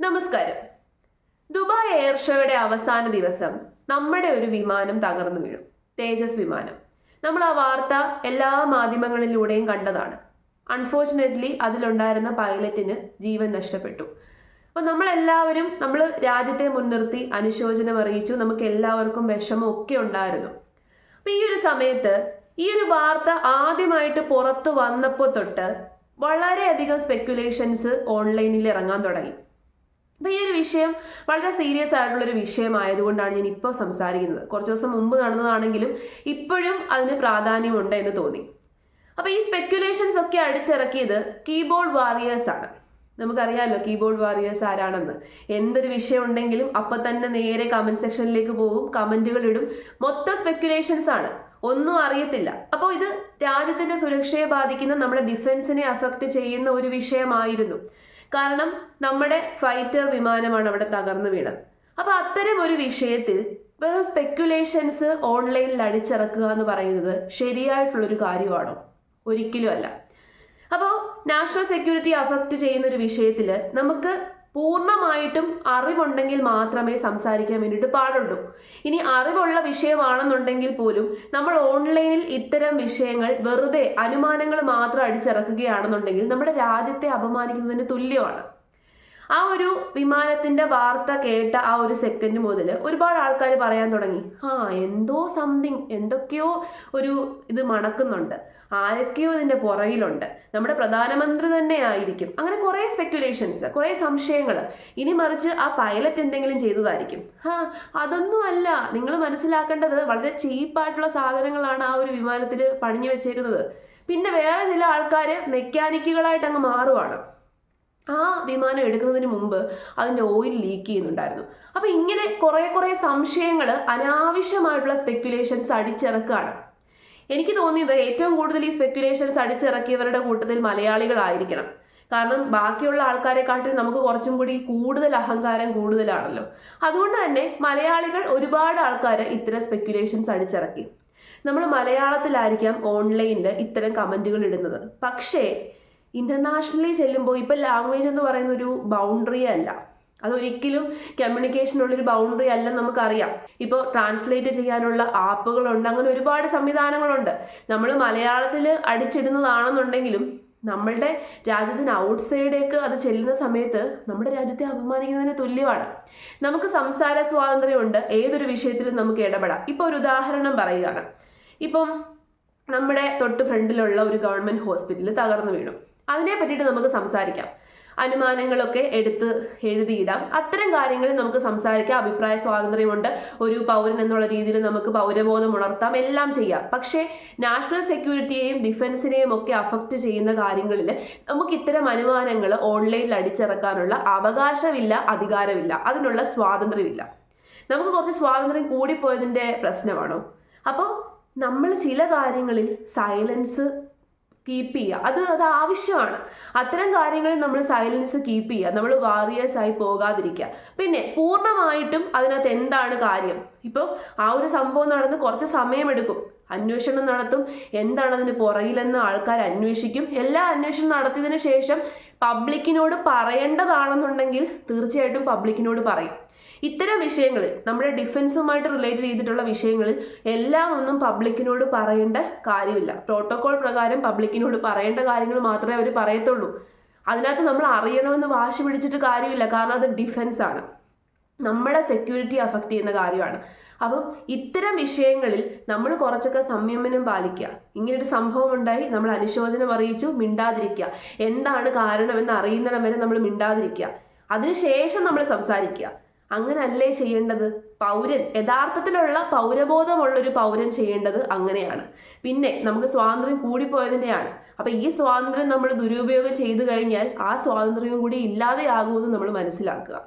നമസ്കാരം. Dubai air ഷോയുടെ അവസാന ദിവസം നമ്മുടെ ഒരു വിമാനം തകർന്നു വീണു. തേജസ് വിമാനം. നമ്മൾ ആ വാർത്ത എല്ലാ മാധ്യമങ്ങളിലൂടെയും കണ്ടതാണ്. അൺഫോർച്ചുനേറ്റ്ലി അതിലുണ്ടായിരുന്ന പൈലറ്റിന് ജീവൻ നഷ്ടപ്പെട്ടു. അപ്പോൾ നമ്മൾ രാജ്യത്തെ മുൻനിർത്തി അനുശോചനം അറിയിച്ചു. നമുക്ക് എല്ലാവർക്കും വിഷമം ഒക്കെ ഉണ്ടായിരുന്നു. അപ്പോൾ ഈ ഒരു സമയത്ത് ഈ ഒരു വാർത്ത ആദ്യമായിട്ട് പുറത്തു വന്നപ്പോൾ തൊട്ട് വളരെയധികം സ്പെക്കുലേഷൻസ് ഓൺലൈനിൽ ഇറങ്ങാൻ തുടങ്ങി. അപ്പോൾ ഈ ഒരു വിഷയം വളരെ സീരിയസ് ആയിട്ടുള്ളൊരു വിഷയമായതുകൊണ്ടാണ് ഞാൻ ഇപ്പോൾ സംസാരിക്കുന്നത്. കുറച്ച് ദിവസം മുമ്പ് നടന്നതാണെങ്കിലും ഇപ്പോഴും അതിന് പ്രാധാന്യമുണ്ട് എന്ന് തോന്നി. അപ്പോൾ ഈ സ്പെക്കുലേഷൻസ് ഒക്കെ അടിച്ചിറക്കിയത് കീബോർഡ് വാരിയേഴ്സ് ആണ്. നമുക്കറിയാമല്ലോ കീബോർഡ് വാരിയേഴ്സ് ആരാണെന്ന്. എന്തൊരു വിഷയം ഉണ്ടെങ്കിലും അപ്പം തന്നെ നേരെ കമൻറ്റ് സെക്ഷനിലേക്ക് പോകും, കമൻറ്റുകൾ ഇടും. മൊത്തം സ്പെക്കുലേഷൻസ് ആണ്, ഒന്നും അറിയത്തില്ല. അപ്പോൾ ഇത് രാജ്യത്തിൻ്റെ സുരക്ഷയെ ബാധിക്കുന്ന നമ്മുടെ ഡിഫൻസിനെ അഫക്റ്റ് ചെയ്യുന്ന ഒരു വിഷയമായിരുന്നു. കാരണം നമ്മുടെ ഫൈറ്റർ വിമാനമാണ് അവിടെ തകർന്നു വീണത്. അപ്പോൾ അത്തരം ഒരു വിഷയത്തിൽ വെറും സ്പെക്കുലേഷൻസ് ഓൺലൈനിൽ അടിച്ചിറക്കുക എന്ന് പറയുന്നത് ശരിയായിട്ടുള്ളൊരു കാര്യമാണോ? ഒരിക്കലും അല്ല. അപ്പോൾ നാഷണൽ സെക്യൂരിറ്റി അഫക്റ്റ് ചെയ്യുന്ന ഒരു വിഷയത്തിൽ നമുക്ക് പൂർണ്ണമായിട്ടും അറിവുണ്ടെങ്കിൽ മാത്രമേ സംസാരിക്കാൻ വേണ്ടിയിട്ട് പാടുള്ളൂ. ഇനി അറിവുള്ള വിഷയമാണെന്നുണ്ടെങ്കിൽ പോലും നമ്മൾ ഓൺലൈനിൽ ഇത്തരം വിഷയങ്ങൾ വെറുതെ അനുമാനങ്ങൾ മാത്രം അടിച്ചിറക്കുകയാണെന്നുണ്ടെങ്കിൽ നമ്മുടെ രാജ്യത്തെ അപമാനിക്കുന്നതിന് തുല്യമാണ്. ആ ഒരു വിമാനത്തിന്റെ വാർത്ത കേട്ട ആ ഒരു സെക്കൻഡ് മുതൽ ഒരുപാട് ആൾക്കാർ പറയാൻ തുടങ്ങി, എന്തോ സംതിങ്, എന്തൊക്കെയോ ഒരു ഇത് മണക്കുന്നുണ്ട്, ആരൊക്കെയോ ഇതിന്റെ പുറകിലുണ്ട്, നമ്മുടെ പ്രധാനമന്ത്രി തന്നെ ആയിരിക്കും. അങ്ങനെ കുറേ സ്പെക്കുലേഷൻസ്, കുറേ സംശയങ്ങൾ. ഇനി മറിച്ച് ആ പൈലറ്റ് എന്തെങ്കിലും ചെയ്തതായിരിക്കും. അതൊന്നുമല്ല. നിങ്ങൾ മനസ്സിലാക്കേണ്ടത് വളരെ ചീപ്പായിട്ടുള്ള സാധനങ്ങളാണ് ആ ഒരു വിമാനത്തിൽ പണിഞ്ഞു വെച്ചേക്കുന്നത്. പിന്നെ വേറെ ചില ആൾക്കാർ മെക്കാനിക്കുകളായിട്ട് അങ്ങ് മാറുവാണ്. ആ വിമാനം എടുക്കുന്നതിന് മുമ്പ് അതിൻ്റെ ഓയിൽ ലീക്ക് ചെയ്യുന്നുണ്ടായിരുന്നു. അപ്പോൾ ഇങ്ങനെ കുറേ സംശയങ്ങൾ, അനാവശ്യമായിട്ടുള്ള സ്പെക്കുലേഷൻസ് അടിച്ചിറക്കുകയാണ്. എനിക്ക് തോന്നിയത് ഏറ്റവും കൂടുതൽ ഈ സ്പെക്കുലേഷൻസ് അടിച്ചിറക്കിയവരുടെ കൂട്ടത്തിൽ മലയാളികളായിരിക്കണം. കാരണം ബാക്കിയുള്ള ആൾക്കാരെക്കാട്ടിൽ നമുക്ക് കുറച്ചും കൂടി കൂടുതൽ അഹങ്കാരം കൂടുതലാണല്ലോ. അതുകൊണ്ട് തന്നെ മലയാളികൾ ഒരുപാട് ആൾക്കാർ ഇത്തരം സ്പെക്കുലേഷൻസ് അടിച്ചിറക്കി. നമ്മൾ മലയാളത്തിലായിരിക്കാം ഓൺലൈനിൽ ഇത്തരം കമൻറ്റുകൾ ഇടുന്നത്. പക്ഷേ ഇന്റർനാഷണലി ചെല്ലുമ്പോൾ ഇപ്പം ലാംഗ്വേജ് എന്ന് പറയുന്ന ഒരു ബൗണ്ടറി അല്ല, അതൊരിക്കലും കമ്മ്യൂണിക്കേഷനുള്ളൊരു ബൗണ്ടറി അല്ലെന്ന് നമുക്കറിയാം. ഇപ്പോൾ ട്രാൻസ്ലേറ്റ് ചെയ്യാനുള്ള ആപ്പുകളുണ്ട്, അങ്ങനെ ഒരുപാട് സംവിധാനങ്ങളുണ്ട്. നമ്മൾ മലയാളത്തിൽ അടിച്ചിടുന്നതാണെന്നുണ്ടെങ്കിലും നമ്മളുടെ രാജ്യത്തിന് ഔട്ട്സൈഡേക്ക് അത് ചെല്ലുന്ന സമയത്ത് നമ്മുടെ രാജ്യത്തെ അപമാനിക്കുന്നതിന് തുല്യമാണ്. നമുക്ക് സംസാര സ്വാതന്ത്ര്യമുണ്ട്, ഏതൊരു വിഷയത്തിലും നമുക്ക് ഇടപെടാം. ഇപ്പോൾ ഒരു ഉദാഹരണം പറയുകയാണ്. ഇപ്പം നമ്മുടെ തൊട്ട് ഫ്രണ്ടിലുള്ള ഒരു ഗവൺമെൻറ് ഹോസ്പിറ്റൽ തകർന്നു വീണു. അതിനെ പറ്റിയിട്ട് നമുക്ക് സംസാരിക്കാം, അനുമാനങ്ങളൊക്കെ എടുത്ത് എഴുതിയിടാം. അത്തരം കാര്യങ്ങളിൽ നമുക്ക് സംസാരിക്കാം. അഭിപ്രായ സ്വാതന്ത്ര്യമുണ്ട്. ഒരു പൗരൻ എന്നുള്ള രീതിയിൽ നമുക്ക് പൗരബോധം ഉണർത്താം, എല്ലാം ചെയ്യാം. പക്ഷേ നാഷണൽ സെക്യൂരിറ്റിയെയും ഡിഫൻസിനെയും ഒക്കെ അഫക്റ്റ് ചെയ്യുന്ന കാര്യങ്ങളിൽ നമുക്ക് ഇത്തരം അനുമാനങ്ങൾ ഓൺലൈനിൽ അടിച്ചിറക്കാനുള്ള അവകാശമില്ല, അധികാരമില്ല, അതിനുള്ള സ്വാതന്ത്ര്യമില്ല. നമുക്ക് കുറച്ച് സ്വാതന്ത്ര്യം കൂടിപ്പോയതിൻ്റെ പ്രശ്നമാണോ? അപ്പോൾ നമ്മൾ ചില കാര്യങ്ങളിൽ സൈലൻസ് കീപ്പ് ചെയ്യുക, അത് ആവശ്യമാണ്. അത്തരം കാര്യങ്ങളിൽ നമ്മൾ സൈലൻസ് കീപ്പ് ചെയ്യുക, നമ്മൾ വാറിയേഴ്സായി പോകാതിരിക്കുക. പിന്നെ പൂർണ്ണമായിട്ടും അതിനകത്ത് എന്താണ് കാര്യം, ഇപ്പോൾ ആ ഒരു സംഭവം നടന്ന് കുറച്ച് സമയമെടുക്കും, അന്വേഷണം നടത്തും, എന്താണ് അതിന് പുറകിലെന്ന് ആൾക്കാർ അന്വേഷിക്കും. എല്ലാ അന്വേഷണം നടത്തിയതിനു ശേഷം പബ്ലിക്കിനോട് പറയേണ്ടതാണെന്നുണ്ടെങ്കിൽ തീർച്ചയായിട്ടും പബ്ലിക്കിനോട് പറയും. ഇത്തരം വിഷയങ്ങളിൽ, നമ്മുടെ ഡിഫൻസുമായിട്ട് റിലേറ്റ് ചെയ്തിട്ടുള്ള വിഷയങ്ങളിൽ എല്ലാം ഒന്നും പബ്ലിക്കിനോട് പറയേണ്ട കാര്യമില്ല. പ്രോട്ടോകോൾ പ്രകാരം പബ്ലിക്കിനോട് പറയേണ്ട കാര്യങ്ങൾ മാത്രമേ അവർ പറയത്തുള്ളൂ. അതിനകത്ത് നമ്മൾ അറിയണമെന്ന് വാശി പിടിച്ചിട്ട് കാര്യമില്ല. കാരണം അത് ഡിഫൻസ് ആണ്, നമ്മുടെ സെക്യൂരിറ്റി അഫക്റ്റ് ചെയ്യുന്ന കാര്യമാണ്. അപ്പം ഇത്തരം വിഷയങ്ങളിൽ നമ്മൾ കുറച്ചൊക്കെ സംയമനം പാലിക്കുക. ഇങ്ങനൊരു സംഭവം ഉണ്ടായി, നമ്മൾ അനുശോചനം അറിയിച്ചു, മിണ്ടാതിരിക്കുക. എന്താണ് കാരണമെന്ന് അറിയുന്നിടം വരെ നമ്മൾ മിണ്ടാതിരിക്കുക. അതിനുശേഷം നമ്മൾ സംസാരിക്കുക. അങ്ങനല്ലേ ചെയ്യേണ്ടത്? പൗരൻ, യഥാർത്ഥത്തിലുള്ള പൗരബോധമുള്ളൊരു പൗരൻ ചെയ്യേണ്ടത് അങ്ങനെയാണ്. പിന്നെ നമുക്ക് സ്വാതന്ത്ര്യം കൂടിപ്പോയതിൻ്റെയാണ്. അപ്പം ഈ സ്വാതന്ത്ര്യം നമ്മൾ ദുരുപയോഗം ചെയ്തു കഴിഞ്ഞാൽ ആ സ്വാതന്ത്ര്യവും കൂടി ഇല്ലാതെയാകുമെന്ന് നമ്മൾ മനസ്സിലാക്കുക.